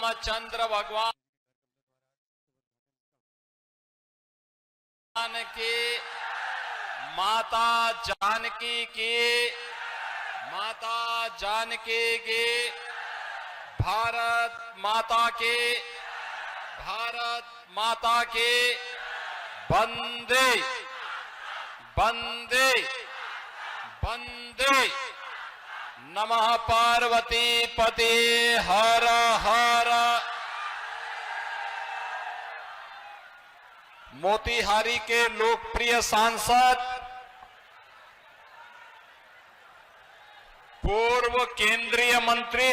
रामचंद्र भगवान की, माता जानकी की, माता जानकी की, भारत माता की, भारत माता की, वंदे वंदे वंदे। नमः पार्वती पते हर हर। मोतिहारी के लोकप्रिय सांसद, पूर्व केंद्रीय मंत्री,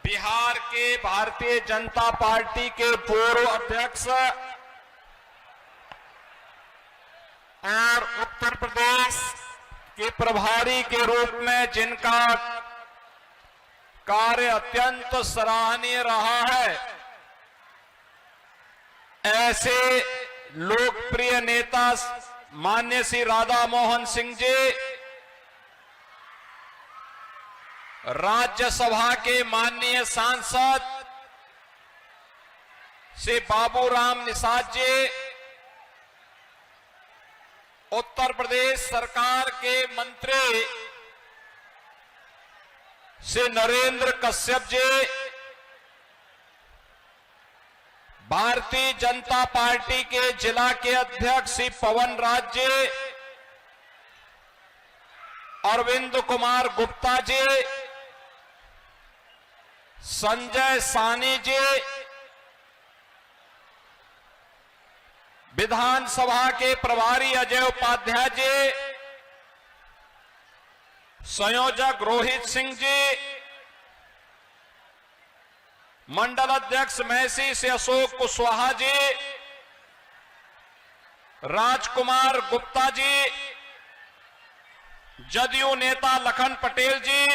बिहार के भारतीय जनता पार्टी के पूर्व अध्यक्ष और उत्तर प्रदेश के प्रभारी के रूप में जिनका कार्य अत्यंत सराहनीय रहा है, ऐसे लोकप्रिय नेता माननीय श्री राधा मोहन सिंह जी, राज्यसभा के माननीय सांसद श्री बाबूराम निषाद जी, उत्तर प्रदेश सरकार के मंत्री श्री नरेंद्र कश्यप जी, भारतीय जनता पार्टी के जिला के अध्यक्ष श्री पवन राज जी, अरविंद कुमार गुप्ता जी, संजय सानी जी, विधानसभा के प्रभारी अजय उपाध्याय जी, संयोजक रोहित सिंह जी, मंडल अध्यक्ष मैसी से अशोक कुशवाहा जी, राजकुमार गुप्ता जी, जदयू नेता लखन पटेल जी,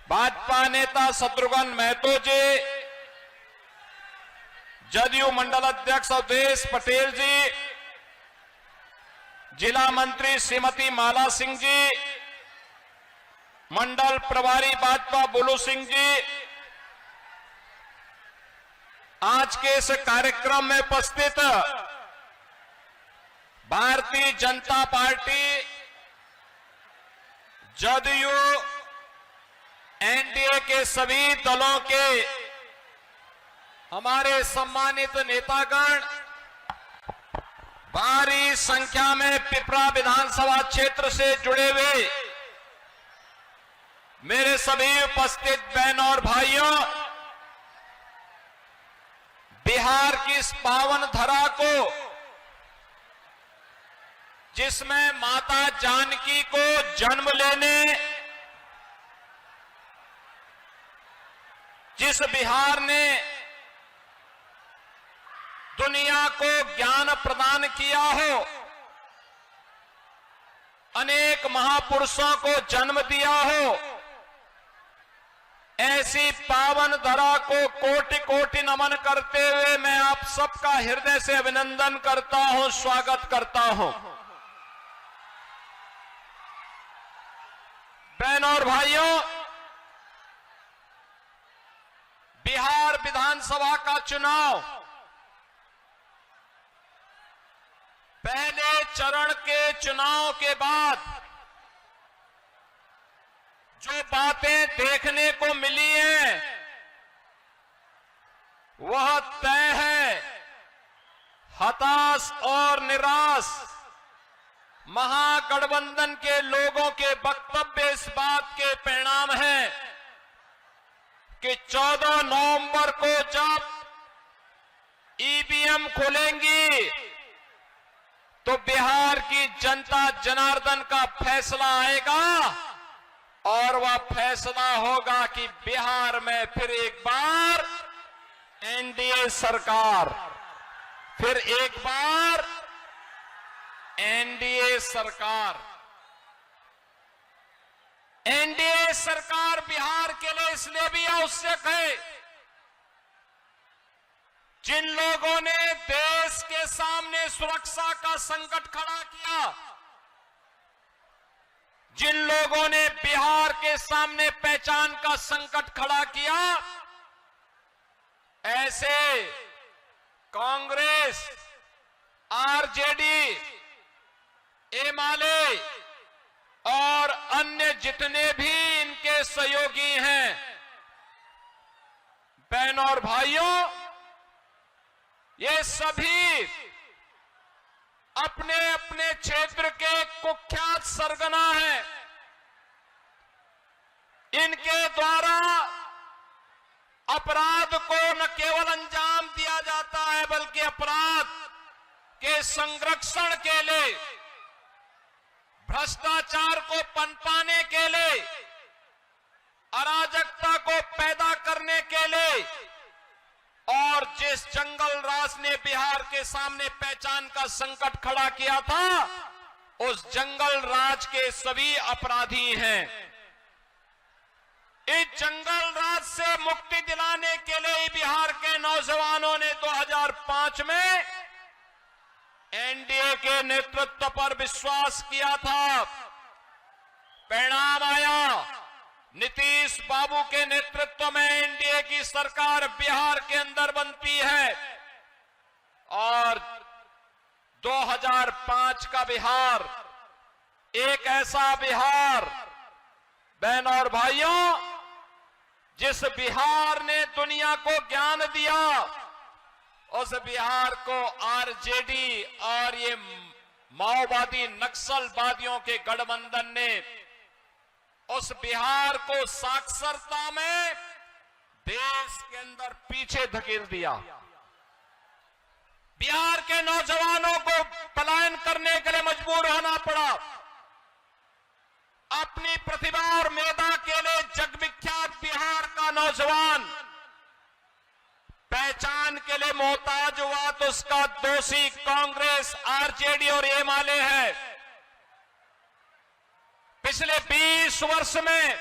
भाजपा नेता शत्रुघ्न महतो जी, जदयू मंडल अध्यक्ष अवधेश पटेल जी, जिला मंत्री श्रीमती माला सिंह जी, मंडल प्रभारी भाजपा बुलू सिंह जी, आज के इस कार्यक्रम में उपस्थित भारतीय जनता पार्टी, जदयू, एनडीए के सभी दलों के हमारे सम्मानित नेतागण, भारी संख्या में पिपरा विधानसभा क्षेत्र से जुड़े हुए मेरे सभी उपस्थित बहनों और भाइयों, बिहार की इस पावन धरा को, जिसमें माता जानकी को जन्म लेने, जिस बिहार ने दुनिया को ज्ञान प्रदान किया हो, अनेक महापुरुषों को जन्म दिया हो, ऐसी पावन धरा को कोटि कोटि नमन करते हुए मैं आप सबका हृदय से अभिनंदन करता हूं, स्वागत करता हूं। बहनों और भाइयों, बिहार विधानसभा का चुनाव पहले चरण के चुनाव के बाद जो बातें देखने को मिली हैं, वह तय है हताश और निराश महागठबंधन के लोगों के वक्तव्य इस बात के परिणाम है कि 14 नवंबर को जब ईवीएम खुलेंगी तो बिहार की जनता जनार्दन का फैसला आएगा और वह फैसला होगा कि बिहार में फिर एक बार एनडीए सरकार, फिर एक बार एनडीए सरकार। एनडीए सरकार बिहार के लिए इसलिए भी आवश्यक है, जिन लोगों ने देश के सामने सुरक्षा का संकट खड़ा किया, जिन लोगों ने बिहार के सामने पहचान का संकट खड़ा किया, ऐसे कांग्रेस, आरजेडी, एमआलए और अन्य जितने भी इनके सहयोगी हैं, बहनों और भाइयों, ये सभी अपने अपने क्षेत्र के कुख्यात सरगना हैं। इनके द्वारा अपराध को न केवल अंजाम दिया जाता है, बल्कि अपराध के संरक्षण के लिए, भ्रष्टाचार को पनपाने के लिए, अराजकता को पैदा करने के लिए, और जिस जंगल राज ने बिहार के सामने पहचान का संकट खड़ा किया था, उस जंगल राज के सभी अपराधी हैं। इस जंगल राज से मुक्ति दिलाने के लिए बिहार के नौजवानों ने 2005 में एनडीए के नेतृत्व पर विश्वास किया था। परिणाम आया, नीतीश बाबू के नेतृत्व में एनडीए की सरकार बिहार के अंदर बनती है और 2005 का बिहार एक ऐसा बिहार, बहनों और भाइयों, जिस बिहार ने दुनिया को ज्ञान दिया, उस बिहार को आरजेडी और ये माओवादी नक्सलवादियों के गठबंधन ने उस बिहार को साक्षरता में देश के अंदर पीछे धकेल दिया। बिहार के नौजवानों को पलायन करने के लिए मजबूर होना पड़ा। अपनी प्रतिभा और मेधा के लिए जगविख्यात बिहार का नौजवान पहचान के लिए मोहताज हुआ तो उसका दोषी कांग्रेस, आरजेडी और एमआलए है। पिछले 20 वर्ष में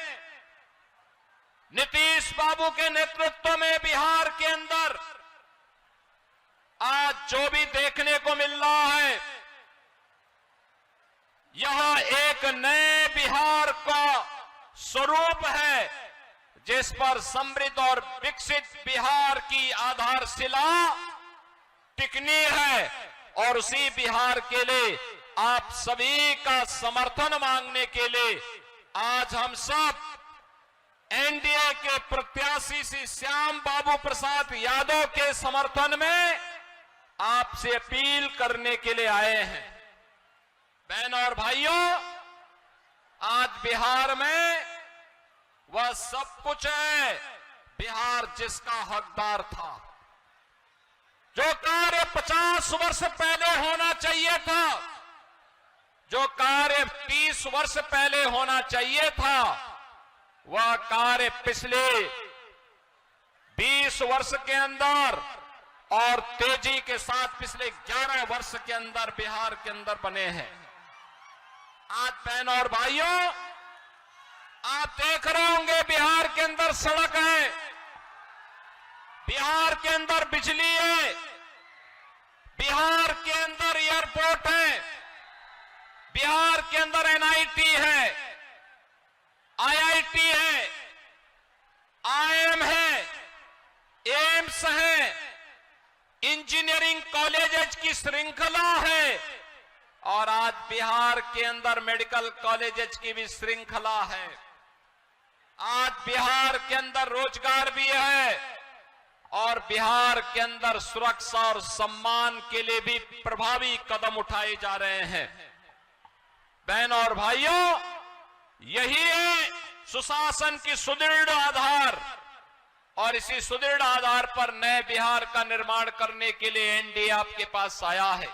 नीतीश बाबू के नेतृत्व में बिहार के अंदर आज जो भी देखने को मिल रहा है, यह एक नए बिहार का स्वरूप है, जिस पर समृद्ध और विकसित बिहार की आधारशिला टिकनी है। और उसी बिहार के लिए आप सभी का समर्थन मांगने के लिए आज हम सब एनडीए के प्रत्याशी श्री श्याम बाबू प्रसाद यादव के समर्थन में आपसे अपील करने के लिए आए हैं। बहनों और भाइयों, आज बिहार में वह सब कुछ है, बिहार जिसका हकदार था। जो कार्य 50 वर्ष पहले होना चाहिए था, जो कार्य 30 वर्ष पहले होना चाहिए था, वह कार्य पिछले 20 वर्ष के अंदर और तेजी के साथ पिछले 11 वर्ष के अंदर बिहार के अंदर बने हैं। आज बहनों और भाइयों, आप देख रहे होंगे बिहार के अंदर सड़क है, बिहार के अंदर बिजली है, बिहार के अंदर एयरपोर्ट है, बिहार के अंदर एनआईटी है, आईआईटी है, आईएम है, एम्स है, इंजीनियरिंग कॉलेजेस की श्रृंखला है और आज बिहार के अंदर मेडिकल कॉलेजेस की भी श्रृंखला है। आज बिहार के अंदर रोजगार भी है और बिहार के अंदर सुरक्षा और सम्मान के लिए भी प्रभावी कदम उठाए जा रहे हैं। बहनों और भाइयों, यही है सुशासन की सुदृढ़ आधार और इसी सुदृढ़ आधार पर नए बिहार का निर्माण करने के लिए एनडीए आपके पास आया है।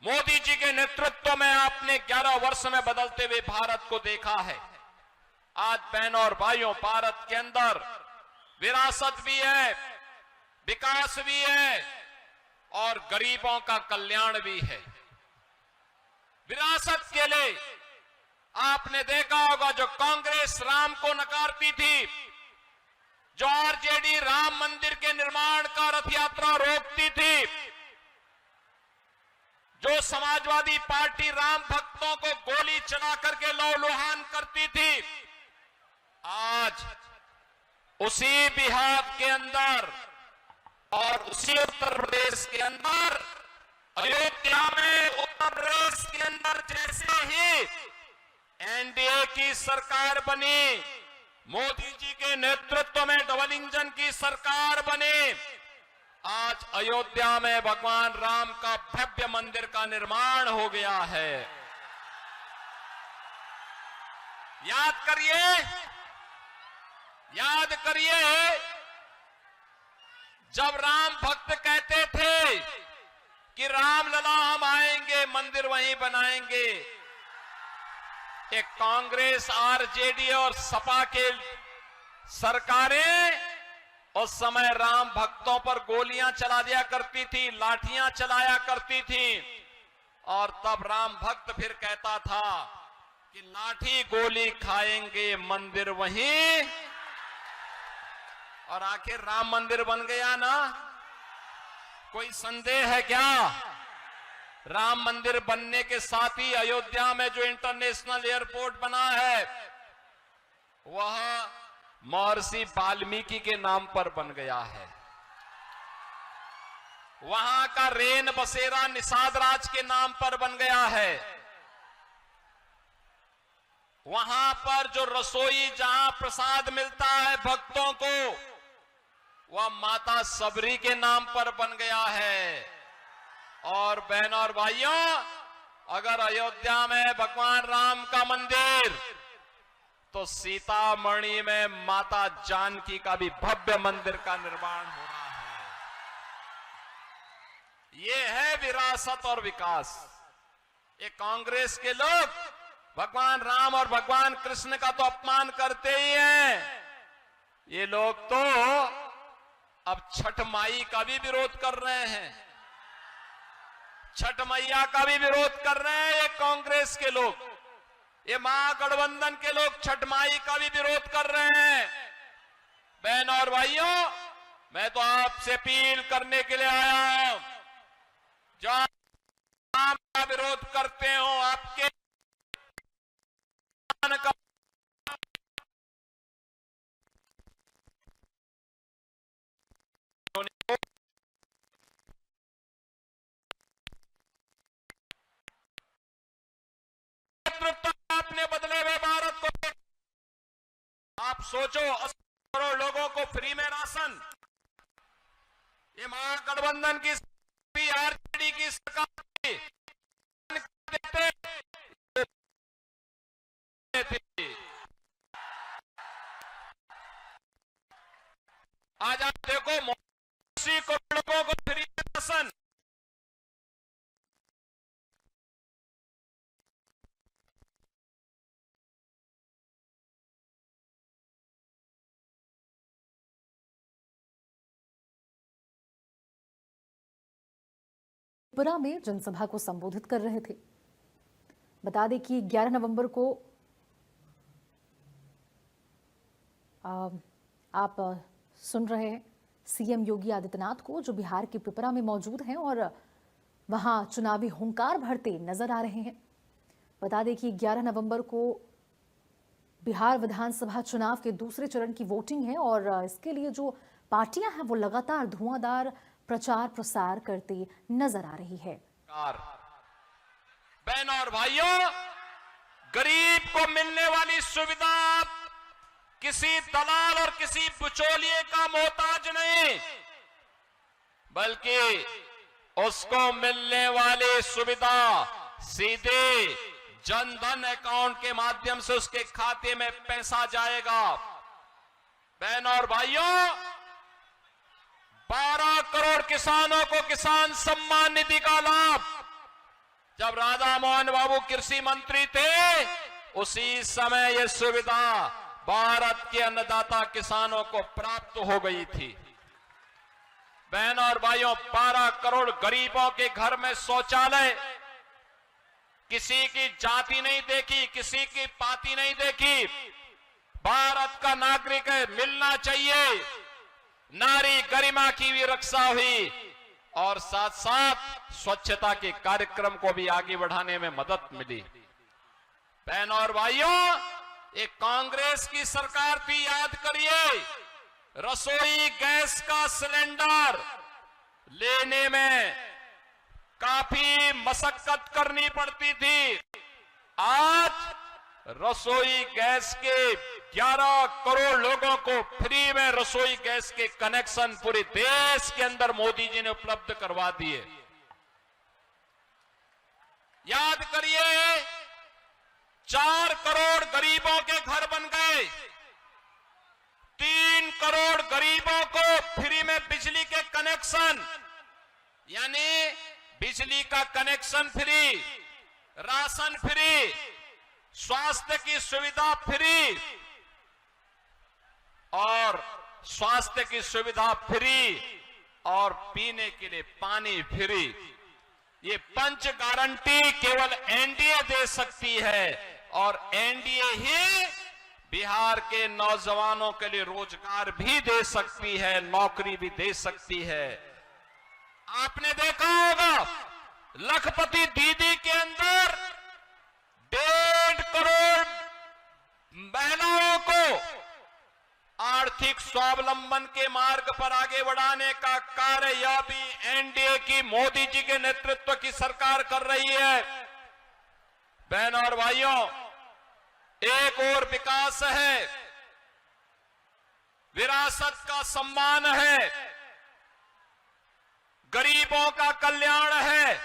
मोदी जी के नेतृत्व में आपने 11 वर्ष में बदलते हुए भारत को देखा है। आज बहनों और भाइयों, भारत के अंदर विरासत भी है, विकास भी है और गरीबों का कल्याण भी है। विरासत के लिए आपने देखा होगा, जो कांग्रेस राम को नकारती थी, जो आरजेडी राम मंदिर के निर्माण का रथ यात्रा रोकती थी, जो समाजवादी पार्टी राम भक्तों को गोली चला करके लौलुहान करती थी, आज उसी बिहार के अंदर और उसी उत्तर प्रदेश के अंदर, अयोध्या में उत्तर प्रदेश के अंदर जैसे ही एनडीए की सरकार बनी, मोदी जी के नेतृत्व में डबल इंजन की सरकार बनी, आज अयोध्या में भगवान राम का भव्य मंदिर का निर्माण हो गया है। याद करिए जब राम भक्त कहते थे कि राम लला हम आएंगे, मंदिर वहीं बनाएंगे, एक कांग्रेस, आरजेडी और सपा के सरकारें उस समय राम भक्तों पर गोलियां चला दिया करती थी, लाठियां चलाया करती थी, और तब राम भक्त फिर कहता था कि लाठी गोली खाएंगे, मंदिर वहीं। और आखिर राम मंदिर बन गया ना, कोई संदेह है क्या? राम मंदिर बनने के साथ ही अयोध्या में जो इंटरनेशनल एयरपोर्ट बना है वह महर्षि वाल्मीकि के नाम पर बन गया है। वहां का रेन बसेरा निषाद राज के नाम पर बन गया है। वहां पर जो रसोई, जहां प्रसाद मिलता है भक्तों को, वह माता सबरी के नाम पर बन गया है। और बहनों और भाइयों, अगर अयोध्या में भगवान राम का मंदिर, तो सीतामढ़ी में माता जानकी का भी भव्य मंदिर का निर्माण हो रहा है। ये है विरासत और विकास। ये कांग्रेस के लोग भगवान राम और भगवान कृष्ण का तो अपमान करते ही हैं। ये लोग तो अब छठ माई का भी विरोध कर रहे हैं, छठ मैया का भी विरोध कर रहे हैं ये कांग्रेस के लोग। ये महागठबंधन के लोग छठ माई का भी विरोध कर रहे हैं। बहनों और भाइयों, मैं तो आपसे अपील करने के लिए आया हूं, जो राम का विरोध करते हो, आपके का आपने बदले हुए भारत को, आप सोचो 80 करोड़ लोगों को फ्री में राशन, ये महागठबंधन की, आरजेडी की सरकार देते थी। आज आप देखो 80 करोड़ लोगों को फ्री में राशन, त्रिपुरा में जनसभा को संबोधित कर रहे थे। बता दें कि 11 नवंबर को आप सुन रहे हैं सीएम योगी आदित्यनाथ को, जो बिहार के पिपरा में मौजूद हैं और वहां चुनावी हुंकार भरते नजर आ रहे हैं। बता दें कि 11 नवंबर को बिहार विधानसभा चुनाव के दूसरे चरण की वोटिंग है और इसके लिए जो पार्टियां हैं वो लगातार धुआंधार प्रचार प्रसार करती नजर आ रही है। बहनों और भाइयों, गरीब को मिलने वाली सुविधा किसी दलाल और किसी बिचौलिए का मोहताज नहीं, बल्कि उसको मिलने वाली सुविधा सीधे जनधन अकाउंट के माध्यम से उसके खाते में पैसा जाएगा। बहनों और भाइयों, 12 करोड़ किसानों को किसान सम्मान निधि का लाभ जब राधा मोहन बाबू कृषि मंत्री थे, उसी समय यह सुविधा भारत के अन्नदाता किसानों को प्राप्त हो गई थी। बहनों और भाइयों, 12 करोड़ गरीबों के घर में शौचालय, किसी की जाति नहीं देखी, किसी की पाति नहीं देखी, भारत का नागरिक है, मिलना चाहिए। नारी गरिमा की भी रक्षा हुई और साथ साथ स्वच्छता के कार्यक्रम को भी आगे बढ़ाने में मदद मिली। बहनों और भाइयों, एक कांग्रेस की सरकार थी, याद करिए, रसोई गैस का सिलेंडर लेने में काफी मशक्कत करनी पड़ती थी। आज रसोई गैस के 11 करोड़ लोगों को फ्री में रसोई गैस के कनेक्शन पूरे देश के अंदर मोदी जी ने उपलब्ध करवा दिए। याद करिए, 4 करोड़ गरीबों के घर बन गए, 3 करोड़ गरीबों को फ्री में बिजली के कनेक्शन, यानी बिजली का कनेक्शन फ्री, राशन फ्री, स्वास्थ्य की सुविधा फ्री और स्वास्थ्य की सुविधा फ्री और पीने के लिए पानी फ्री। ये पंच गारंटी केवल एनडीए दे सकती है और एनडीए ही बिहार के नौजवानों के लिए रोजगार भी दे सकती है, नौकरी भी दे सकती है। आपने देखा होगा लखपति दीदी के अंदर 1.5 करोड़ महिलाओं को आर्थिक स्वावलंबन के मार्ग पर आगे बढ़ाने का कार्य यह भी एनडीए की मोदी जी के नेतृत्व की सरकार कर रही है। बहनों और भाइयों, एक और विकास है, विरासत का सम्मान है, गरीबों का कल्याण है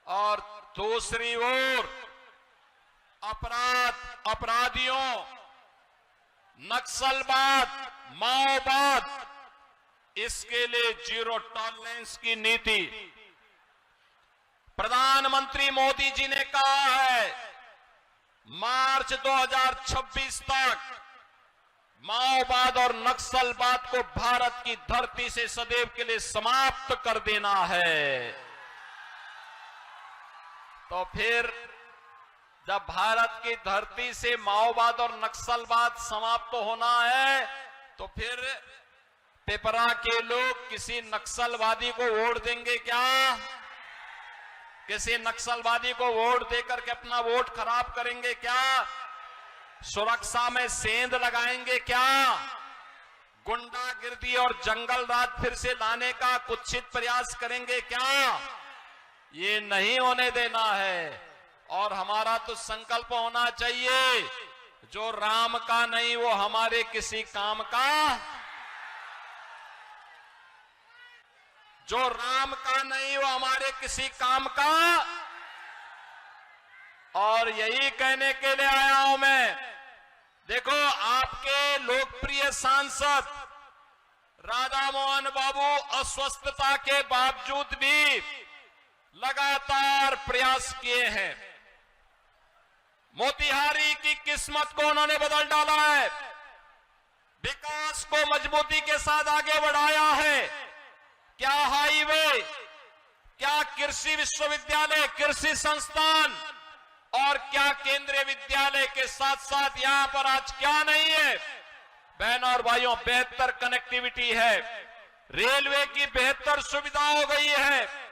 और दूसरी ओर अपराधियों, नक्सलवाद, माओवाद, इसके लिए जीरो टॉलरेंस की नीति। प्रधानमंत्री मोदी जी ने कहा है मार्च 2026 तक माओवाद और नक्सलवाद को भारत की धरती से सदैव के लिए समाप्त कर देना है। तो फिर जब भारत की धरती से माओवाद और नक्सलवाद समाप्त होना है तो फिर पेपरा के लोग किसी नक्सलवादी को वोट देंगे क्या? किसी नक्सलवादी को वोट देकर के अपना वोट खराब करेंगे क्या? सुरक्षा में सेंध लगाएंगे क्या? गुंडागिर्दी और जंगल राज फिर से लाने का कुत्सित प्रयास करेंगे क्या? ये नहीं होने देना है। और हमारा तो संकल्प होना चाहिए, जो राम का नहीं वो हमारे किसी काम का, जो राम का नहीं वो हमारे किसी काम का। और यही कहने के लिए आया हूं मैं। देखो, आपके लोकप्रिय सांसद राधा मोहन बाबू अस्वस्थता के बावजूद भी लगातार प्रयास किए हैं। मोतिहारी की किस्मत को उन्होंने बदल डाला है, विकास को मजबूती के साथ आगे बढ़ाया है। क्या हाईवे, क्या कृषि विश्वविद्यालय, कृषि संस्थान और क्या केंद्रीय विद्यालय के साथ साथ यहां पर आज क्या नहीं है? बहनों और भाइयों, बेहतर कनेक्टिविटी है, रेलवे की बेहतर सुविधा हो गई है,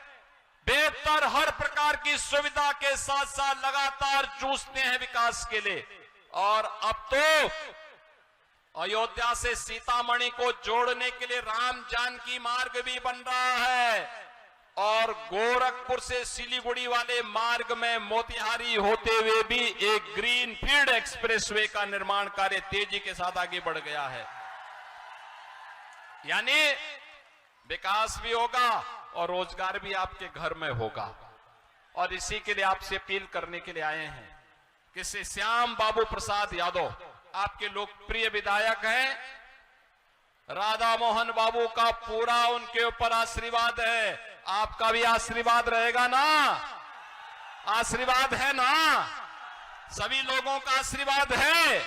बेहतर हर प्रकार की सुविधा के साथ साथ लगातार जूझते हैं विकास के लिए। और अब तो अयोध्या से सीतामढ़ी को जोड़ने के लिए राम जानकी मार्ग भी बन रहा है और गोरखपुर से सिलीगुड़ी वाले मार्ग में मोतिहारी होते हुए भी एक ग्रीन फील्ड एक्सप्रेसवे का निर्माण कार्य तेजी के साथ आगे बढ़ गया है। यानी विकास भी होगा और रोजगार भी आपके घर में होगा। और इसी के लिए आपसे अपील करने के लिए आए हैं कि श्याम बाबू प्रसाद यादव आपके लोकप्रिय विधायक हैं, राधा मोहन बाबू का पूरा उनके ऊपर आशीर्वाद है। आपका भी आशीर्वाद रहेगा ना? आशीर्वाद है ना? सभी लोगों का आशीर्वाद है।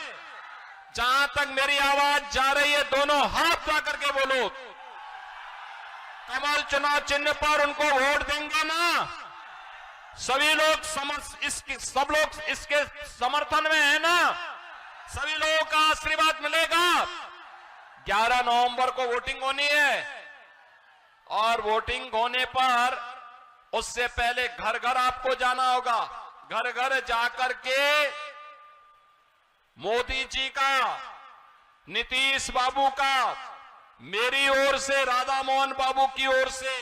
जहां तक मेरी आवाज जा रही है, दोनों हाथ ला करके बोलो, कमल चुनाव चिन्ह पर उनको वोट देंगे ना? सभी लोग सब लोग इसके समर्थन में है ना? सभी लोगों का आशीर्वाद मिलेगा। 11 नवंबर को वोटिंग होनी है और वोटिंग होने पर उससे पहले घर घर आपको जाना होगा। घर घर जाकर के मोदी जी का, नीतीश बाबू का, मेरी ओर से, राधा मोहन बाबू की ओर से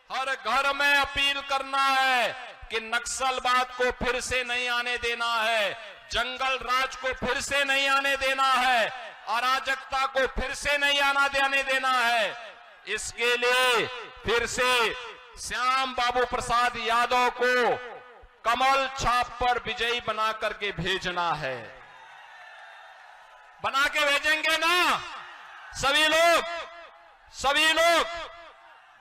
हर घर में अपील करना है कि नक्सलवाद को फिर से नहीं आने देना है, जंगल राज को फिर से नहीं आने देना है, अराजकता को फिर से नहीं आने देना है। इसके लिए फिर से श्याम बाबू प्रसाद यादव को कमल छाप पर विजयी बना करके भेजना है। बना के भेजेंगे ना सभी लोग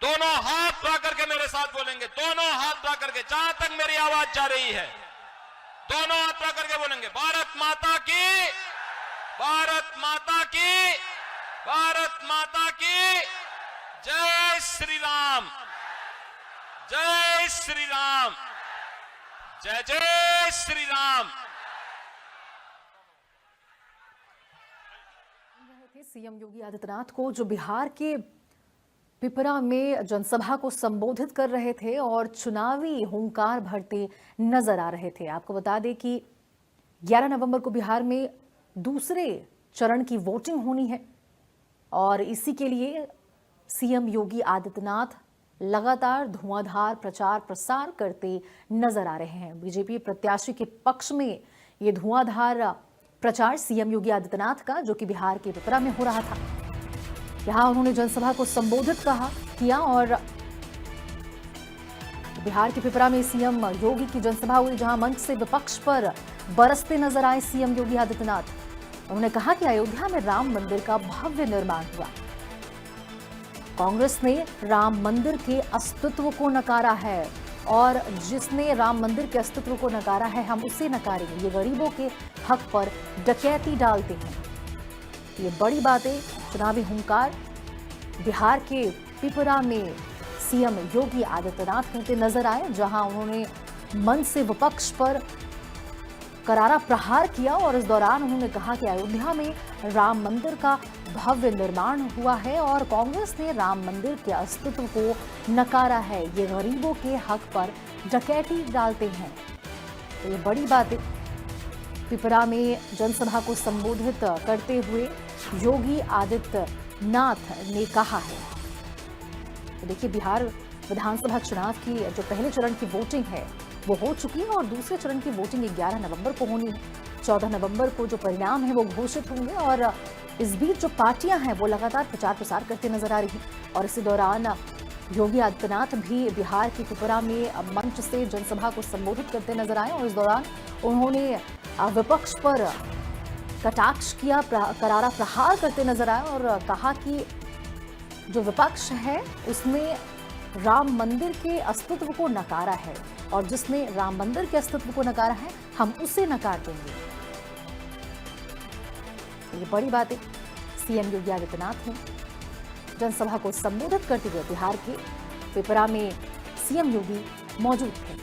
दोनों हाथ उठा करके मेरे साथ बोलेंगे, दोनों हाथ उठा करके, जहां तक मेरी आवाज जा रही है दोनों हाथ उठा करके बोलेंगे, भारत माता की, भारत माता की, भारत माता की जय श्री राम, जय श्री राम, जय जय श्री राम। सीएम योगी आदित्यनाथ को जो बिहार के पिपरा में जनसभा को संबोधित कर रहे थे और चुनावी हुंकार भरते नजर आ रहे थे। आपको बता दें कि 11 नवंबर को बिहार में दूसरे चरण की वोटिंग होनी है और इसी के लिए सीएम योगी आदित्यनाथ लगातार धुआंधार प्रचार प्रसार करते नजर आ रहे हैं। बीजेपी प्रत्याशी के पक्ष में ये धुआंधार प्रचार सीएम योगी आदित्यनाथ का, जो कि बिहार के पिपरा में हो रहा था, यहां उन्होंने जनसभा को संबोधित किया और बिहार के पिपरा में सीएम योगी की जनसभा हुई, जहां मंच से विपक्ष पर बरसते नजर आए सीएम योगी आदित्यनाथ। उन्होंने कहा कि अयोध्या में राम मंदिर का भव्य निर्माण हुआ, कांग्रेस ने राम मंदिर के अस्तित्व को नकारा है और जिसने राम मंदिर के अस्तित्व को नकारा है हम उसे नकारेंगे। ये गरीबों के हक पर डकैती डालते हैं। ये बड़ी बातें, चुनावी हुंकार बिहार के पिपरा में सीएम योगी आदित्यनाथ कहते नजर आए, जहां उन्होंने मंच से विपक्ष पर करारा प्रहार किया और इस दौरान उन्होंने कहा कि अयोध्या में राम मंदिर का भव्य निर्माण हुआ है और कांग्रेस ने राम मंदिर के अस्तित्व को नकारा है। ये गरीबों के हक पर डकैती डालते हैं। तो ये बड़ी बातें पिपरा में जनसभा को संबोधित करते हुए योगी आदित्यनाथ ने कहा है। तो देखिए, बिहार विधानसभा चुनाव की जो पहले चरण की वोटिंग है वो हो चुकी है और दूसरे चरण की वोटिंग 11 नवंबर को होनी है। 14 नवंबर को जो परिणाम है वो घोषित होंगे और इस बीच जो पार्टियां हैं वो लगातार प्रचार प्रसार करते नजर आ रही हैं और इसी दौरान योगी आदित्यनाथ भी बिहार के पिपरा में मंच से जनसभा को संबोधित करते नजर आए और इस दौरान उन्होंने विपक्ष पर कटाक्ष किया, करारा प्रहार करते नजर आए और कहा कि जो विपक्ष है उसने राम मंदिर के अस्तित्व को नकारा है और जिसने राम मंदिर के अस्तित्व को नकारा है हम उसे नकार देंगे। ये बड़ी बातें सीएम योगी आदित्यनाथ ने जनसभा को संबोधित करते हुए बिहार के पिपरा में सीएम योगी मौजूद थे।